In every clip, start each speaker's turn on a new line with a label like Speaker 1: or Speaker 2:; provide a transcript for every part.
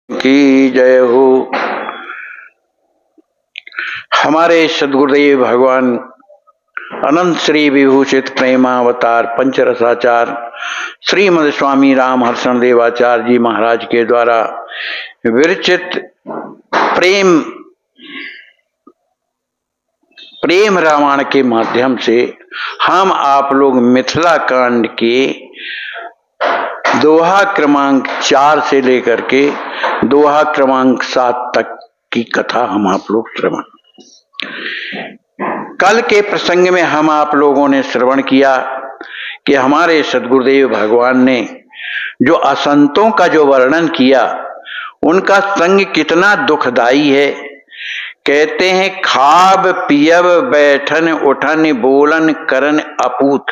Speaker 1: की जय हो। हमारे सद्गुरुदेव भगवान अनंत श्री विभूषित प्रेमावतार पंचरसाचार श्रीमद स्वामी राम हर्षण देवाचार्य जी महाराज के द्वारा विरचित प्रेम रामायण के माध्यम से हम आप लोग मिथिला कांड के दोहा क्रमांक 4 से लेकर के दोहा क्रमांक 7 तक की कथा हम आप लोग श्रवण। कल के प्रसंग में हम आप लोगों ने श्रवण किया कि हमारे सद्गुरुदेव भगवान ने जो असंतों का जो वर्णन किया, उनका संग कितना दुखदाई है। कहते हैं खाब पियब बैठन उठन बोलन करन अपूत।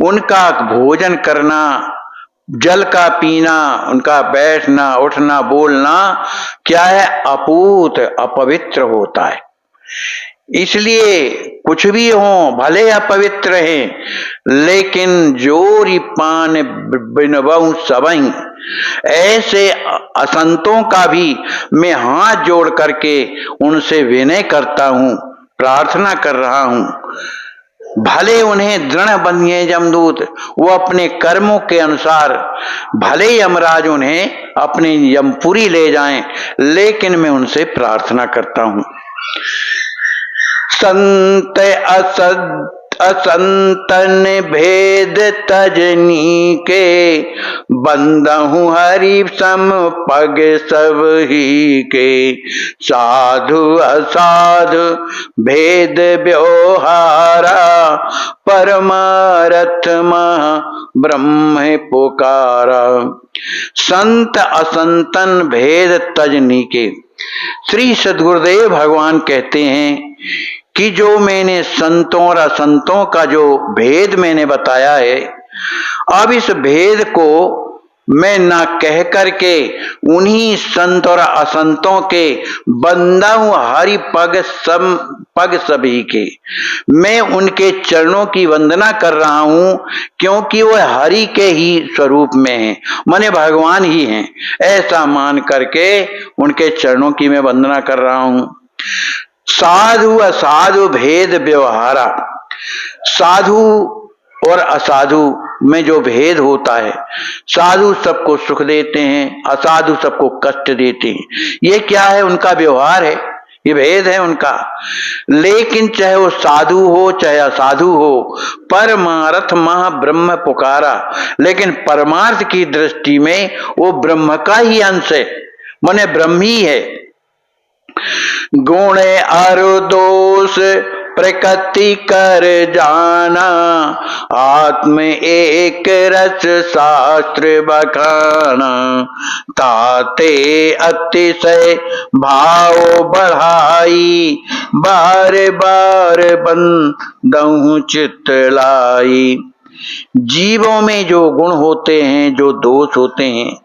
Speaker 1: उनका भोजन करना, जल का पीना, उनका बैठना उठना बोलना क्या है? अपूत, अपवित्र होता है। इसलिए कुछ भी हो, भले अपवित्र हैं, लेकिन जोरी पान बिनबहु सबई, ऐसे असंतों का भी मैं हाथ जोड़ करके उनसे विनय करता हूं, प्रार्थना कर रहा हूं। भले उन्हें दृढ़ बंधिए यमदूत, वो अपने कर्मों के अनुसार भले यमराज उन्हें अपनी यमपुरी ले जाएं, लेकिन मैं उनसे प्रार्थना करता हूं। संत असंतन भेद तजनी के, बंदहु हरि सम पग सब ही के। साधु असाधु भेद व्यवहारा, परमारथ महा ब्रह्म पुकारा। संत असंतन भेद तजनी के, श्री सद्गुरुदेव भगवान कहते हैं कि जो मैंने संतों और असंतों का जो भेद मैंने बताया है, अब इस भेद को मैं ना कह करके उन्हीं संत और असंतों के बंदा हूं हरि पग सभी के। मैं उनके चरणों की वंदना कर रहा हूं, क्योंकि वो हरि के ही स्वरूप में हैं, माने भगवान ही हैं। ऐसा मान करके उनके चरणों की मैं वंदना कर रहा हूं। साधु असाधु भेद व्यवहारा, साधु और असाधु में जो भेद होता है, साधु सबको सुख देते हैं, असाधु सबको कष्ट देते हैं। ये क्या है? उनका व्यवहार है, ये भेद है उनका। लेकिन चाहे वो साधु हो चाहे असाधु हो, परमार्थ महा ब्रह्म पुकारा, लेकिन परमार्थ की दृष्टि में वो ब्रह्म का ही अंश है, माने ब्रह्म ही है। गुण अरु दोष प्रकृति कर जाना, आत्म एक रस शास्त्र बखाना। ताते अतिशय भाव बढ़ाई, बार बार बंदहु चित लाई। जीवों में जो गुण होते हैं, जो दोष होते हैं,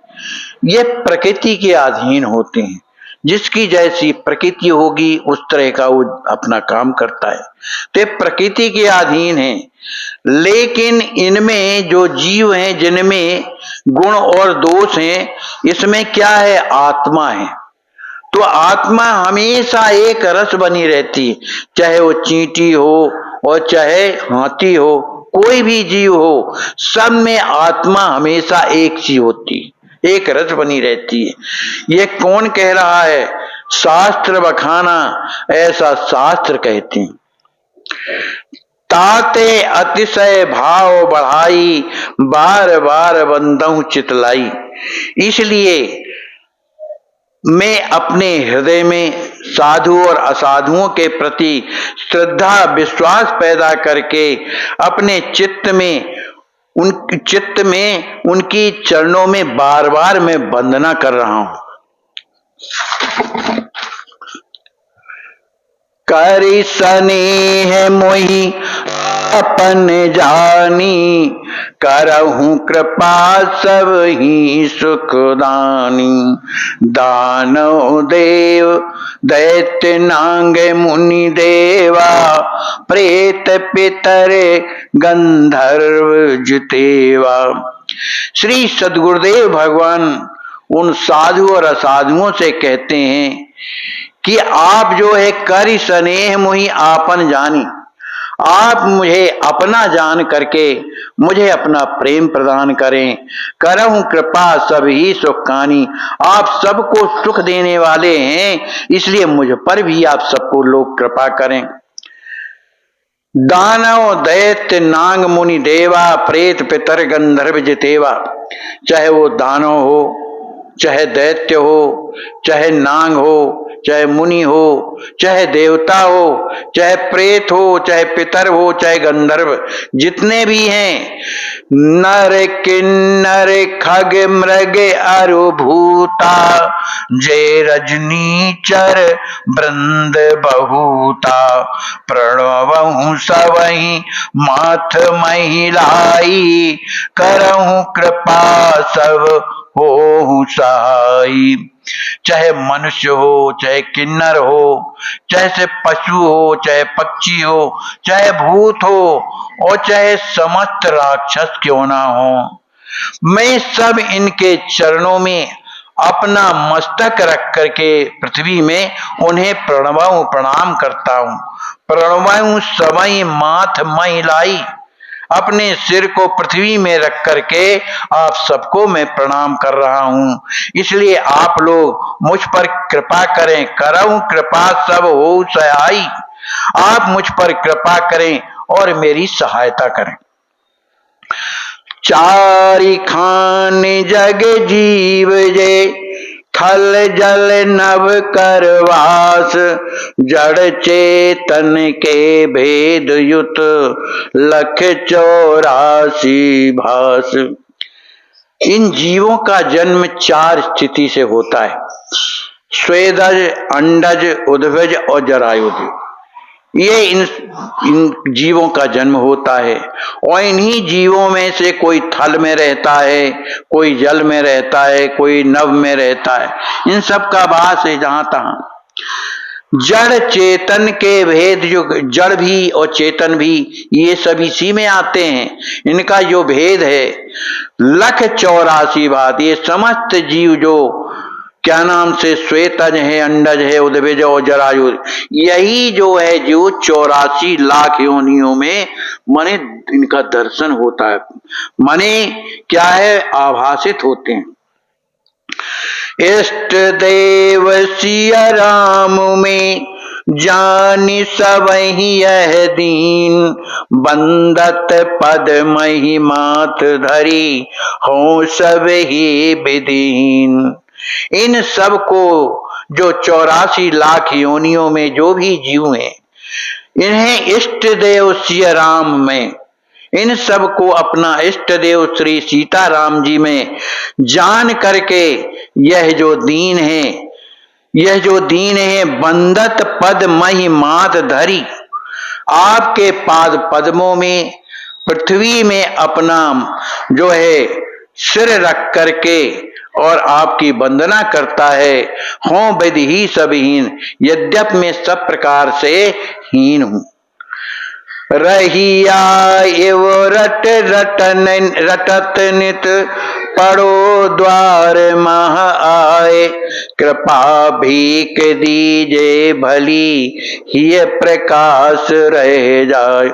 Speaker 1: ये प्रकृति के अधीन होते हैं। जिसकी जैसी प्रकृति होगी उस तरह का वो अपना काम करता है, तो प्रकृति के अधीन है। लेकिन इनमें जो जीव हैं, जिनमें गुण और दोष हैं, इसमें क्या है? आत्मा है। तो आत्मा हमेशा एक रस बनी रहती है, चाहे वो चींटी हो और चाहे हाथी हो, कोई भी जीव हो, सब में आत्मा हमेशा एक सी होती है, एक रस बनी रहती है। ये कौन कह रहा है? शास्त्र बखाना, ऐसा शास्त्र कहते हैं। ताते अतिशय भाव बढ़ाई, बार बार बंदहु चितलाई। इसलिए मैं अपने हृदय में साधु और असाधुओं के प्रति श्रद्धा विश्वास पैदा करके अपने चित्त में उनकी चरणों में बार बार मैं वंदना कर रहा हूं। करि स्नेह मोहि अपन जानी, करहूं कृपा सब ही सुखदानी। दानव देव दैत्य नांग मुनि देवा, प्रेत पितर गंधर्व जितेवा। श्री सद्गुरुदेव भगवान उन साधु और असाधुओं से कहते हैं कि आप जो है करि स्नेह मोहि आपन जानी, आप मुझे अपना जान करके मुझे अपना प्रेम प्रदान करें। करहूं कृपा सभी सुख कानी, आप सबको सुख देने वाले हैं, इसलिए मुझ पर भी आप सबको लोग कृपा करें। दानव दैत्य नांग मुनि देवा, प्रेत पितर गंधर्व जितेवा, चाहे वो दानव हो, चाहे दैत्य हो, चाहे नांग हो, चाहे मुनि हो, चाहे देवता हो, चाहे प्रेत हो, चाहे पितर हो, चाहे गंधर्व, जितने भी हैं, नर किन्नर खग मृग अरु भूता, जय रजनीचर वृंद बहुता, प्रणवहु सबहि माथ महिलाई, करहु कृपा सब हो सहाई। चाहे मनुष्य हो, चाहे किन्नर हो, चाहे से पशु हो, चाहे पक्षी हो, चाहे भूत हो, और चाहे समस्त राक्षस क्यों ना हो, मैं सब इनके चरणों में अपना मस्तक रख करके पृथ्वी में उन्हें प्रणवाऊं, प्रणाम करता हूं। प्रणवाऊं समय माथ महिलाई, अपने सिर को पृथ्वी में रख करके आप सबको मैं प्रणाम कर रहा हूं, इसलिए आप लोग मुझ पर कृपा करें। करहूं कृपा सब हो सहाई, आप मुझ पर कृपा करें और मेरी सहायता करें। चारि खान जग जीव जे, थल जल नभ करवास, जड़ चेतन के भेद युत, लख 84 भास। इन जीवों का जन्म 4 स्थिति से होता है, स्वेदज, अंडज, उद्भिज और जरायुज। ये इन जीवों का जन्म होता है, और इन्हीं जीवों में से कोई थल में रहता है, कोई जल में रहता है, कोई नभ में रहता है, इन सब का वास है जहां तहां। जड़ चेतन के भेद, जो जड़ भी और चेतन भी ये सब इसी में आते हैं, इनका जो भेद है लख 84 बात। ये समस्त जीव जो क्या नाम से श्वेतज है, अंडज है, उद्भिज और जरायु, यही जो है जो 84 लाख योनियों में माने इनका दर्शन होता है, माने क्या है, आभासित होते हैं। इष्ट देव सिया राम में जानि सबहि यह दीन, बंदत पद महि माथ धरी, हो सब ही विदीन। इन सब को जो 84 लाख योनियों में जो भी जीव हैं, इन्हें इष्ट देव सिया राम में, इन सब को अपना इष्ट देव श्री सीताराम जी में जान करके यह जो दीन है, यह जो दीन है, बंदत पद महि माथ धरी, आपके पाद पद्मों में, पृथ्वी में अपना जो है सिर रख करके और आपकी वंदना करता है। हों विधि ही सब हीन, यद्यप मैं सब प्रकार से हीन हूं। रहिया एव रट रटत नित, पड़ो द्वार मह आए, कृपा भीख दीजे भली, हिय प्रकाश रह जाए।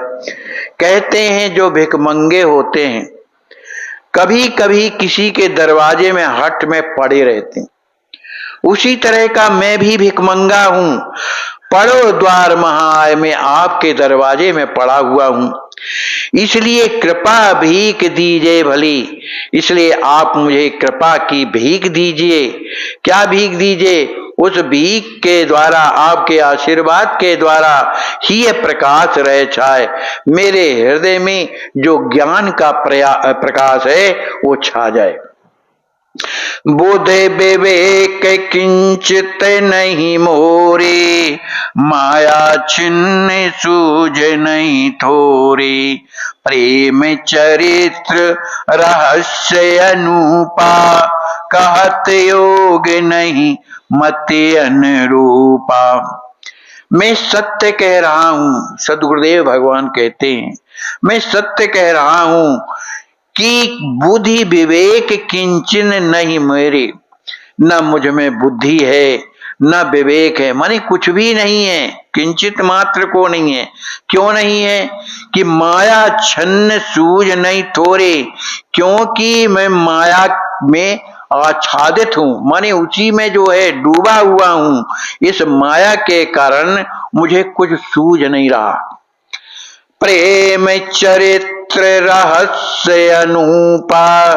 Speaker 1: कहते हैं जो भिखमंगे होते हैं, कभी कभी किसी के दरवाजे में हट में पड़े रहते हैं, उसी तरह का मैं भी भिखमंगा हूं। पड़ो द्वार महाय, में आपके दरवाजे में पड़ा हुआ हूं, इसलिए कृपा भीख दीजिए भली, इसलिए आप मुझे कृपा की भीख दीजिए। क्या भीख दीजिए? उस भीख के द्वारा, आपके आशीर्वाद के द्वारा ही यह प्रकाश रह छाए, मेरे हृदय में जो ज्ञान का प्रकाश है वो छा जाए। बोधे विवेक किंचित नहीं मोरे, माया छिन्न सूझ नहीं थोरे, प्रेम चरित्र रहस्य अनूपा, कहत योग नहीं मति अनुरूपा। मैं सत्य कह रहा हूं, सद्गुरुदेव भगवान कहते हैं, मैं सत्य कह रहा हूं कि बुद्धि विवेक किंचन नहीं मेरे, न मुझ में बुद्धि है, न विवेक है, माने कुछ भी नहीं है, किंचित मात्र को नहीं है। क्यों नहीं है? कि माया छन्न सूझ नहीं थोरे, क्योंकि मैं माया में आच्छादित हूं, माने उसी में जो है डूबा हुआ हूं। इस माया के कारण मुझे कुछ सूझ नहीं रहा। प्रेम चरित्र रहस्य अनूपा,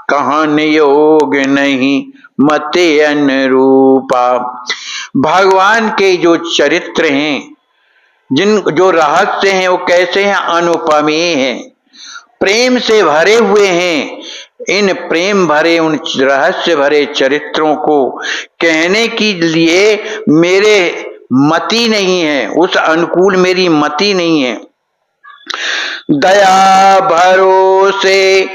Speaker 1: कहन योग नहीं मते अनुरूपा। भगवान के जो चरित्र हैं, जिन जो रहस्य हैं, वो कैसे हैं? अनुपमेय हैं, प्रेम से भरे हुए हैं। इन प्रेम भरे, उन रहस्य भरे चरित्रों को कहने के लिए मेरे मति नहीं है, उस अनुकूल मेरी मति नहीं है। दया भरोसे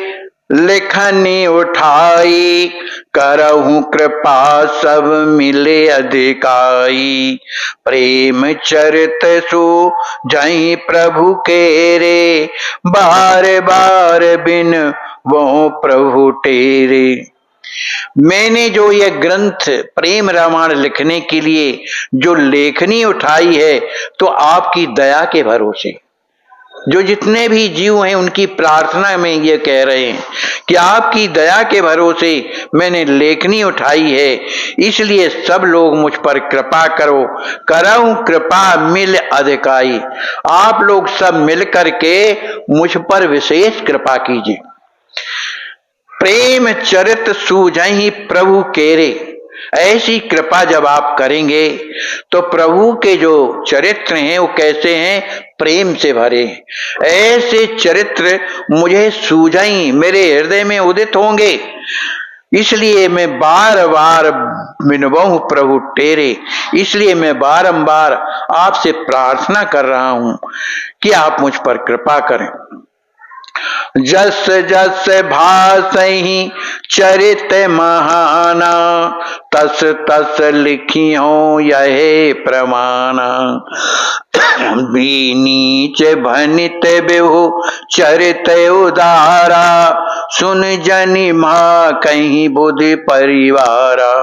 Speaker 1: लिखनी उठाई, करहूं कृपा सब मिले अधिकाई। प्रेम चरित सु जहीं प्रभु के रे, बार बार बिन वो प्रभु टेरे। मैंने जो ये ग्रंथ प्रेम रामायण लिखने के लिए जो लेखनी उठाई है, तो आपकी दया के भरोसे, जो जितने भी जीव हैं उनकी प्रार्थना में ये कह रहे हैं कि आपकी दया के भरोसे मैंने लेखनी उठाई है, इसलिए सब लोग मुझ पर कृपा करो। करऊं कृपा मिल अधिकाई, आप लोग सब मिल करके मुझ पर विशेष कृपा कीजिए। प्रेम चरित सूझहि प्रभु केरे, ऐसी कृपा जब आप करेंगे तो प्रभु के जो चरित्र हैं वो कैसे हैं? प्रेम से भरे। ऐसे चरित्र मुझे सूझाई, मेरे हृदय में उदित होंगे, इसलिए मैं बार बार विनवहु प्रभु टेरे, इसलिए मैं बारंबार आपसे प्रार्थना कर रहा हूं कि आप मुझ पर कृपा करें। जस जस भासहि चरित महाना, तस तस लिखियो यह प्रमाना। नीच भनित बिहु चरित उदारा, सुन जनि मा कहीं बुद्धि परिवारा।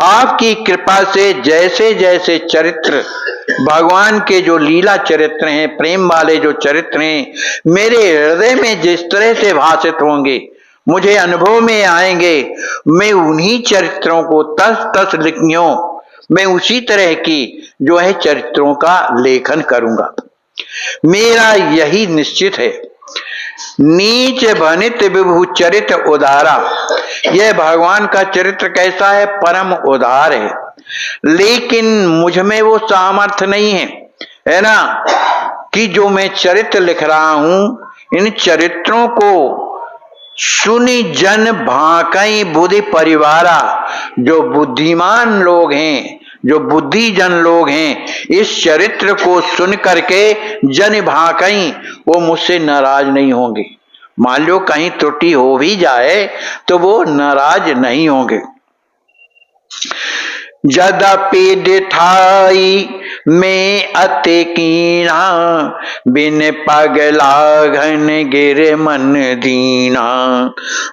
Speaker 1: आपकी कृपा से जैसे जैसे चरित्र, भगवान के जो लीला चरित्र हैं, प्रेम वाले जो चरित्र हैं, मेरे हृदय में जिस तरह से भाषित होंगे, मुझे अनुभव में आएंगे, मैं उन्हीं चरित्रों को तस तस लिखियों, मैं उसी तरह की जो है चरित्रों का लेखन करूंगा। मेरा यही निश्चित है। नीच भनित विभु चरित उदारा, यह भगवान का चरित्र कैसा है? परम उदार है, लेकिन मुझ में वो सामर्थ्य नहीं है ना, कि जो मैं चरित्र लिख रहा हूं, इन चरित्रों को सुनी जन भाकई बुद्धि परिवारा। जो बुद्धिमान लोग हैं, जो बुद्धिजन लोग हैं, इस चरित्र को सुन करके जन भाकई, वो मुझसे नाराज नहीं होंगे। मान लो कहीं त्रुटि हो भी जाए तो वो नाराज नहीं होंगे। यद्यपि दिठाई में अति कीना, बिन पग लागन गिर मन दीना।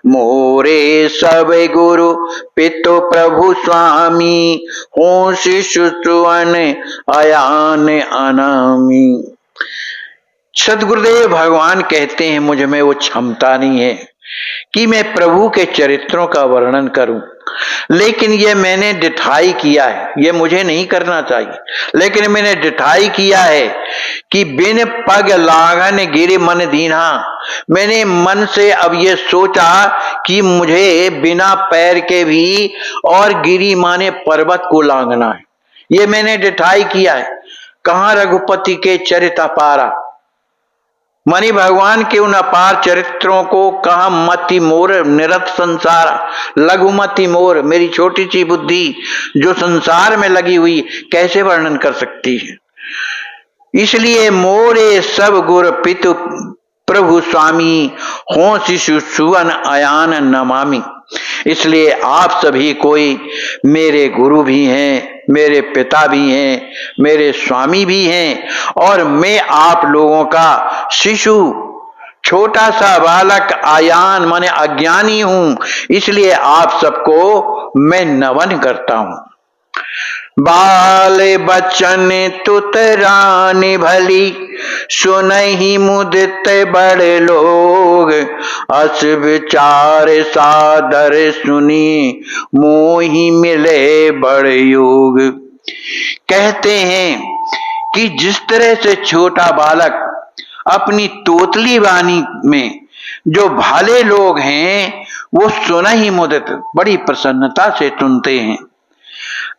Speaker 1: मोरे सब गुरु पितु प्रभु स्वामी, हो शिशु सुवन अयान अनामी। सदगुरुदेव भगवान कहते हैं, मुझ में वो क्षमता नहीं है कि मैं प्रभु के चरित्रों का वर्णन करूं, लेकिन ये मैंने डिठाई किया है, ये मुझे नहीं करना चाहिए, लेकिन मैंने डिठाई किया है कि बिन पग लागन गिरि मन दीना। मैंने मन से अब ये सोचा कि मुझे बिना पैर के भी और गिरि माने पर्वत को लांघना है, ये मैंने डिठाई किया है। कहां रघुपति के चरित अपारा, मणि भगवान के उन अपार चरित्रों को कहा मति मोर निरत संसार, लघुमति मोर, मेरी छोटी सी बुद्धि जो संसार में लगी हुई कैसे वर्णन कर सकती है। इसलिए मोरे सब गुर पितु प्रभु स्वामी, हो शिशु सुवन अयान नमामि। इसलिए आप सभी कोई मेरे गुरु भी हैं, मेरे पिता भी हैं, मेरे स्वामी भी हैं, और मैं आप लोगों का शिशु, छोटा सा बालक, आयान माने अज्ञानी हूं, इसलिए आप सबको मैं नमन करता हूं। बाल बचन तुत रानी भली, सुनहि मुदित बड़े लोग, अस विचार सादर सुनी, मोहि मिले बड़ योग। कहते हैं कि जिस तरह से छोटा बालक अपनी तोतली वाणी में जो भाले लोग हैं वो सुनहि मुदित बड़ी प्रसन्नता से सुनते हैं,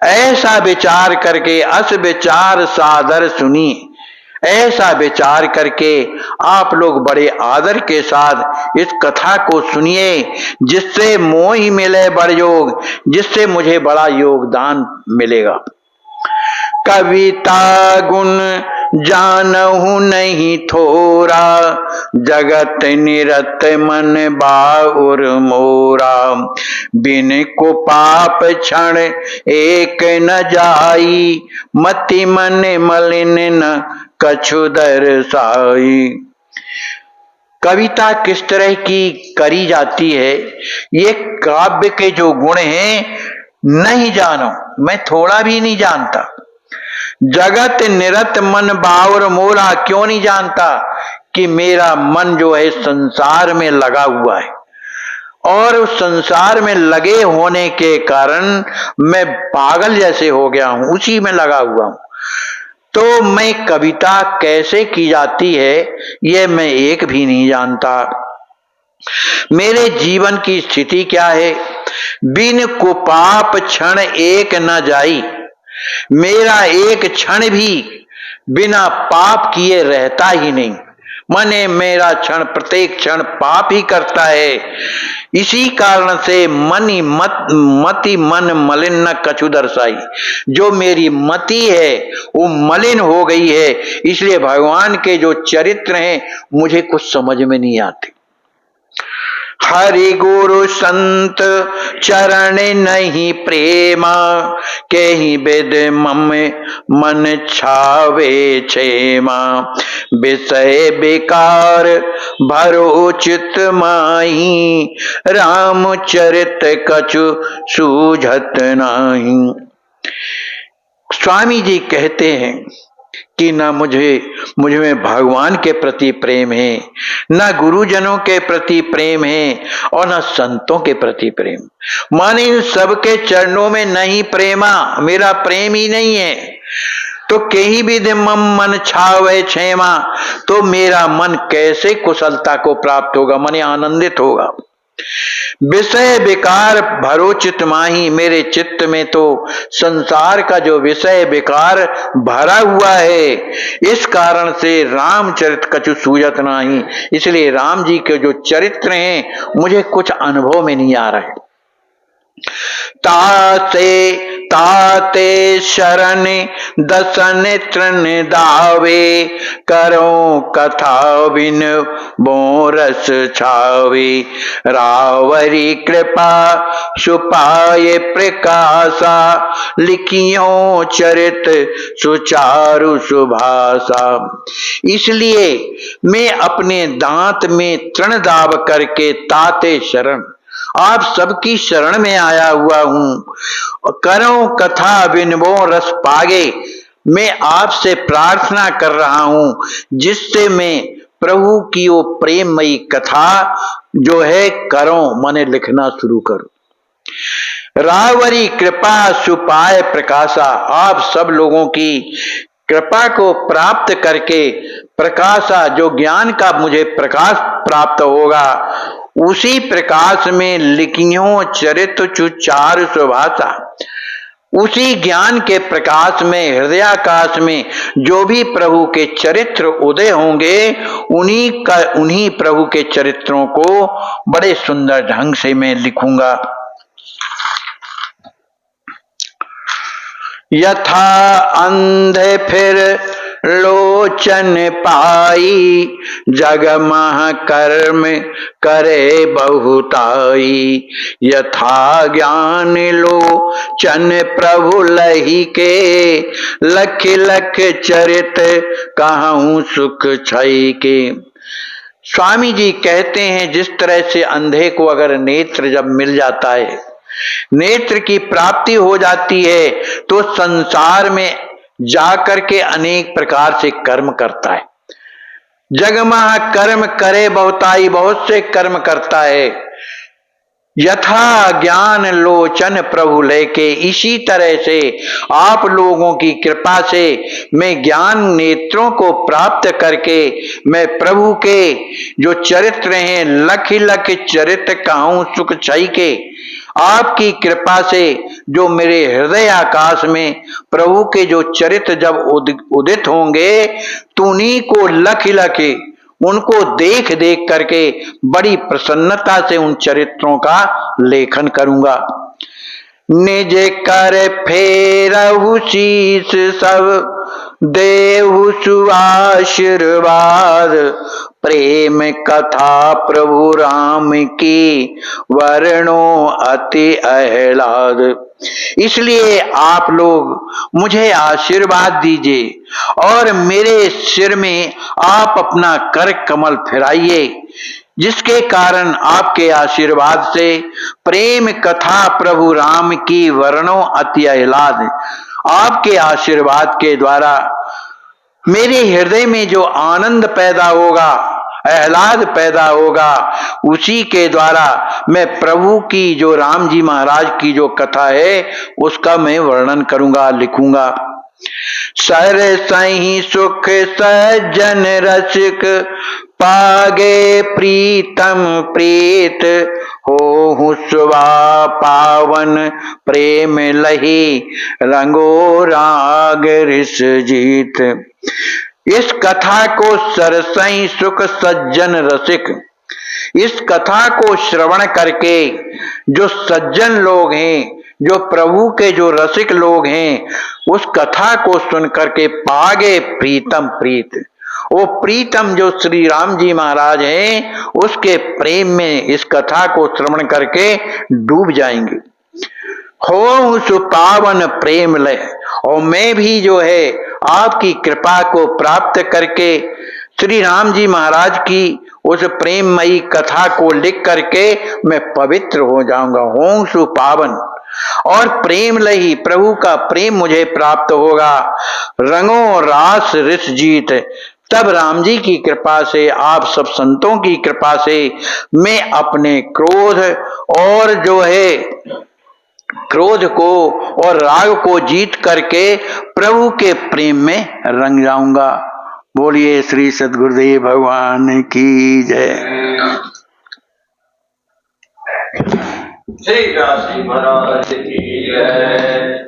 Speaker 1: ऐसा विचार करके अस विचार सादर सुनी, ऐसा विचार करके आप लोग बड़े आदर के साथ इस कथा को सुनिए, जिससे मोहि मिले बड़ योग, जिससे मुझे बड़ा योगदान मिलेगा। कविता गुण जानहु नहीं थोरा, जगत निरत मन बाउर मोरा, बिन को पाप क्षण एक न जाई, मति मन मलिन न कछु दर्शाई। कविता किस तरह की करी जाती है, ये काव्य के जो गुण हैं नहीं जानो, मैं थोड़ा भी नहीं जानता। जगत निरत मन बाउर मोरा, क्यों नहीं जानता कि मेरा मन जो है संसार में लगा हुआ है, और उस संसार में लगे होने के कारण मैं पागल जैसे हो गया हूं, उसी में लगा हुआ हूं। तो मैं कविता कैसे की जाती है ये मैं एक भी नहीं जानता। मेरे जीवन की स्थिति क्या है, बिन कुपाप क्षण एक न जाई, मेरा एक क्षण भी बिना पाप किए रहता ही नहीं, माने मेरा क्षण प्रत्येक क्षण पाप ही करता है। इसी कारण से मति मन मलिन न कछु दर्शाई, जो मेरी मति है वो मलिन हो गई है, इसलिए भगवान के जो चरित्र हैं मुझे कुछ समझ में नहीं आते। हरि गुरु संत चरण नहीं प्रेमा, केहि विद मम मन छावे क्षेमा, विषय विकार भरो चित माही, राम चरित कछु सूझत नाही। स्वामी जी कहते हैं कि ना मुझ में भगवान के प्रति प्रेम है, ना गुरुजनों के प्रति प्रेम है, और ना संतों के प्रति प्रेम, माने इन सबके चरणों में नहीं प्रेमा, मेरा प्रेम ही नहीं है। तो केहि विध मम मन छावे क्षेमा, तो मेरा मन कैसे कुशलता को प्राप्त होगा, माने आनंदित होगा। विषय विकार भरो चित माही, मेरे चित्त में तो संसार का जो विषय विकार भरा हुआ है, इस कारण से रामचरित कछु सूझत नाही, इसलिए राम जी के जो चरित्र हैं मुझे कुछ अनुभव में नहीं आ रहे। ताते शरण दसन तृण दावे, करो कथा बिन बोरस छावे, रावरी कृपा सुपाए प्रकाशा, लिखियो चरित सुचारु सुभाषा। इसलिए मैं अपने दांत में तृण दाव करके ताते शरण, आप सबकी शरण में आया हुआ हूं। करो कथा बिनबो रस पागे, मैं आपसे प्रार्थना कर रहा हूं, जिससे मैं प्रभु की वो प्रेममयी कथा जो है करो, माने लिखना शुरू करो। रावरी कृपा सुपाय प्रकाशा, आप सब लोगों की कृपा को प्राप्त करके प्रकाशा, जो ज्ञान का मुझे प्रकाश प्राप्त होगा, उसी प्रकाश में लिखियों चरित सुचारु सुभाषा, उसी ज्ञान के प्रकाश में हृदयाकाश में जो भी प्रभु के चरित्र उदय होंगे, उन्हीं प्रभु के चरित्रों को बड़े सुंदर ढंग से मैं लिखूंगा। यथा अंधे फिर लोचन पाई, जगमह कर्म करे बहुताई, यथा ज्ञान लोचन प्रभु लही के, लख लख चरित कहूं सुख छई के। स्वामी जी कहते हैं जिस तरह से अंधे को अगर नेत्र जब मिल जाता है नेत्र की प्राप्ति हो जाती है तो संसार में जाकर के अनेक प्रकार से कर्म करता है। जगमह कर्म करे बहुताई, बहुत से कर्म करता है। यथा ज्ञान लोचन प्रभु लेके, इसी तरह से आप लोगों की कृपा से मैं ज्ञान नेत्रों को प्राप्त करके मैं प्रभु के जो चरित्र हैं, लख लख चरित्र कहूं सुख छई के, आपकी कृपा से जो मेरे हृदय आकाश में प्रभु के जो चरित्र जब उदित होंगे, तुन्हीं को लख लख उनको देख देख करके बड़ी प्रसन्नता से उन चरित्रों का लेखन करूंगा। निज कर फेरहु शीस सब देहु सुआशीर्वाद, प्रेम कथा प्रभु राम की वर्णो अति आह्लाद। इसलिए आप लोग मुझे आशीर्वाद दीजिए और मेरे सिर में आप अपना कर कमल फिराइए, जिसके कारण आपके आशीर्वाद से प्रेम कथा प्रभु राम की वर्णो अति आह्लाद, आपके आशीर्वाद के द्वारा मेरे हृदय में जो आनंद पैदा होगा, आह्लाद पैदा होगा, उसी के द्वारा मैं प्रभु की जो राम जी महाराज की जो कथा है उसका मैं वर्णन करूंगा, लिखूंगा। सर सही सुख सज्जन रसिक, पागे प्रीतम प्रीत, हो सुवा पावन प्रेम लही, रंगो राग रिस जीत। इस कथा को सरसई सुख सज्जन रसिक, इस कथा को श्रवण करके जो सज्जन लोग हैं, जो प्रभु के जो रसिक लोग हैं, उस कथा को सुन करके पागे प्रीतम प्रीत, वो प्रीतम जो श्री राम जी महाराज हैं उसके प्रेम में इस कथा को श्रवण करके डूब जाएंगे। हो सुपावन प्रेम लय, और मैं भी जो है आपकी कृपा को प्राप्त करके श्री राम जी महाराज की उस प्रेममयी कथा को लिख करके मैं पवित्र हो जाऊंगा। हो सुपावन, और प्रेम लही, प्रभु का प्रेम मुझे प्राप्त होगा। रंगों रास रिस जीत, तब राम जी की कृपा से, आप सब संतों की कृपा से मैं अपने क्रोध और जो है क्रोध को और राग को जीत करके प्रभु के प्रेम में रंग जाऊंगा। बोलिए श्री सद्गुरुदेव भगवान की जय।
Speaker 2: श्री राम महाराज की जय।